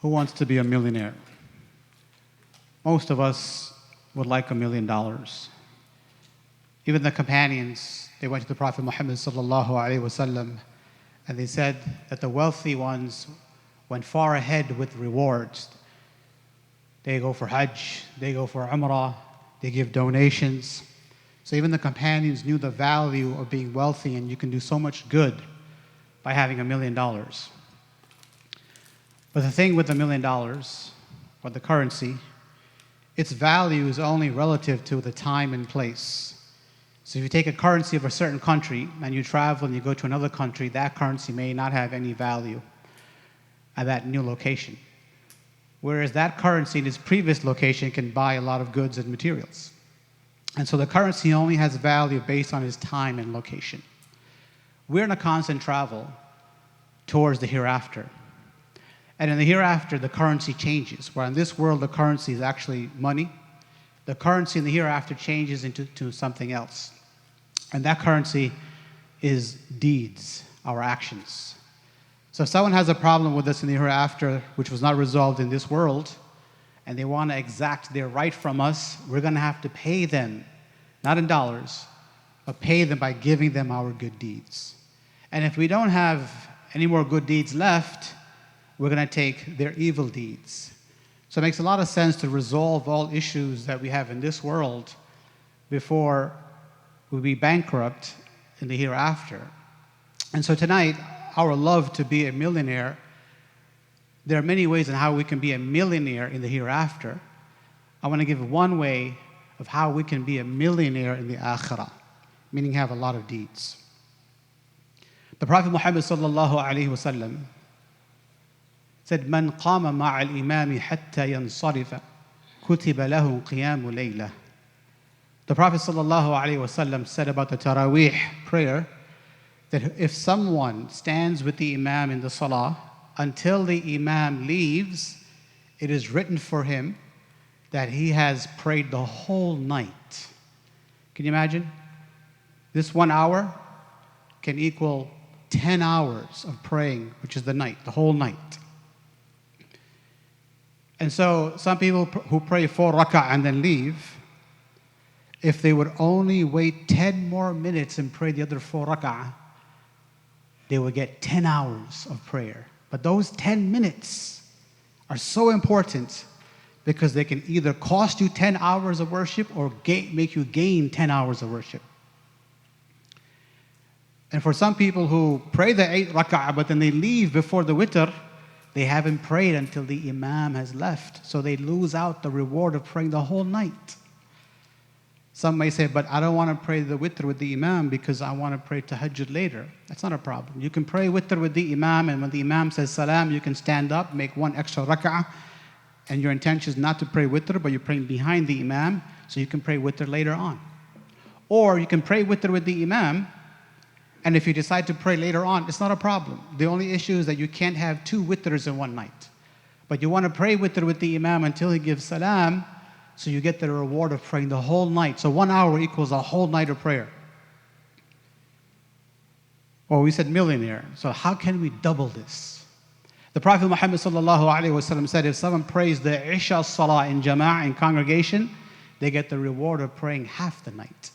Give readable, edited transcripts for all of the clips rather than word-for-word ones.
Who wants to be a millionaire? Most of us would like $1 million. Even the companions, they went to the Prophet Muhammad sallallahu alaihi wasallam, and they said that the wealthy ones went far ahead with rewards. They go for Hajj, they go for Umrah, they give donations. So even the companions knew the value of being wealthy, and you can do so much good by having $1 million. But the thing with $1 million, or the currency, its value is only relative to the time and place. So if you take a currency of a certain country and you travel and you go to another country, that currency may not have any value at that new location. Whereas that currency in its previous location can buy a lot of goods and materials. And so the currency only has value based on its time and location. We're in a constant travel towards the hereafter. And in the hereafter, the currency changes. Where in this world, the currency is actually money. The currency in the hereafter changes into something else. And that currency is deeds, our actions. So if someone has a problem with us in the hereafter, which was not resolved in this world, and they want to exact their right from us, we're going to have to pay them, not in dollars, but pay them by giving them our good deeds. And if we don't have any more good deeds left, we're going to take their evil deeds. So it makes a lot of sense to resolve all issues that we have in this world before we be bankrupt in the hereafter. And so tonight, our love to be a millionaire, there are many ways in how we can be a millionaire in the hereafter. I want to give one way of how we can be a millionaire in the akhirah, meaning have a lot of deeds. The Prophet Muhammad sallallahu alaihi wasallam said, "Man qama ma'al imami hatta yansarifa, kutiba lahu qiyamu layla." The Prophet sallallahu alaihi wasallam said about the Tarawih prayer that if someone stands with the imam in the salah until the imam leaves, it is written for him that he has prayed the whole night. Can you imagine? This 1 hour can equal 10 hours of praying, which is the night, the whole night. And so some people who pray 4 rak'ah and then leave, if they would only wait 10 more minutes and pray the other 4 rak'ah, they would get 10 hours of prayer. But those 10 minutes are so important because they can either cost you 10 hours of worship or make you gain 10 hours of worship. And for some people who pray the 8 rak'ah but then they leave before the witr, they haven't prayed until the imam has left. So they lose out the reward of praying the whole night. Some may say, but I don't want to pray the witr with the imam because I want to pray tahajjud later. That's not a problem. You can pray witr with the imam, and when the imam says salam, you can stand up, make 1 extra rak'ah, and your intention is not to pray witr, but you're praying behind the imam, so you can pray witr later on. Or you can pray witr with the imam, and if you decide to pray later on, it's not a problem. The only issue is that you can't have 2 witrs in one night. But you want to pray witr with the imam until he gives salam, so you get the reward of praying the whole night. So 1 hour equals a whole night of prayer. Well, we said millionaire. So how can we double this? The Prophet Muhammad sallallahu alaihi wasallam said, if someone prays the Isha Salah in Jama'ah, in congregation, they get the reward of praying half the night.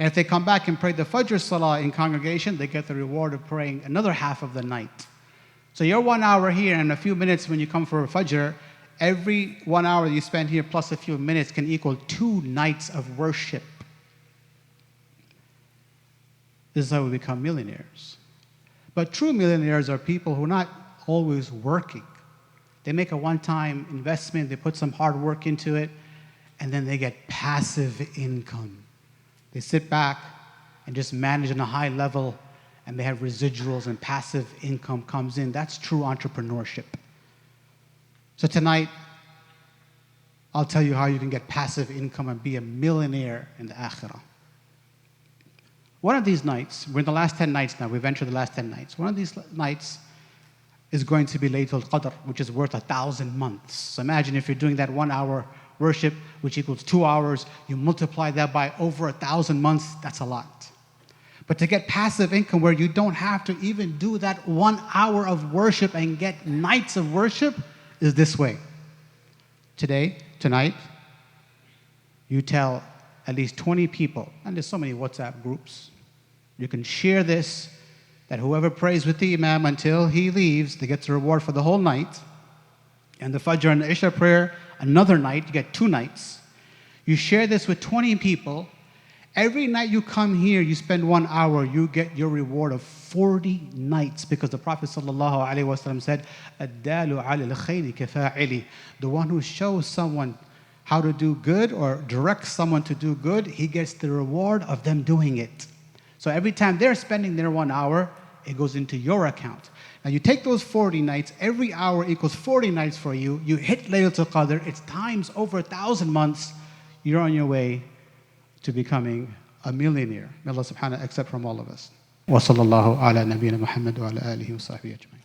And if they come back and pray the Fajr Salah in congregation, they get the reward of praying another half of the night. So your 1 hour here and a few minutes when you come for a Fajr, every 1 hour you spend here plus a few minutes can equal 2 nights of worship. This is how we become millionaires. But true millionaires are people who are not always working. They make a one-time investment, they put some hard work into it, and then they get passive income. They sit back and just manage on a high level, and they have residuals and passive income comes in. That's true entrepreneurship. So tonight, I'll tell you how you can get passive income and be a millionaire in the akhirah. One of these nights, we're in the last 10 nights now, we've entered the last 10 nights. One of these nights is going to be Laylatul Qadr, which is worth 1,000 months. So imagine if you're doing that 1 hour worship, which equals 2 hours, you multiply that by over 1,000 months, that's a lot. But to get passive income where you don't have to even do that 1 hour of worship and get nights of worship, is this way. Tonight, you tell at least 20 people, and there's so many WhatsApp groups. You can share this, that whoever prays with the Imam until he leaves, they get the reward for the whole night. And the Fajr and the Isha prayer, another night, you get 2 nights. You share this with 20 people. Every night you come here, you spend 1 hour, you get your reward of 40 nights, because the Prophet ﷺ said, "Ad-dalu ala al-khayri kafa'ili." The one who shows someone how to do good or directs someone to do good, he gets the reward of them doing it. So every time they're spending their 1 hour, it goes into your account. Now you take those 40 nights, every hour equals 40 nights for you. You hit Laylatul Qadr, it's times over 1,000 months. You're on your way to becoming a millionaire. May Allah subhanahu wa ta'ala accept from all of us. Wa sallallahu ala nabiyyina Muhammad wa ala alihi wa sahbihi ajma'in.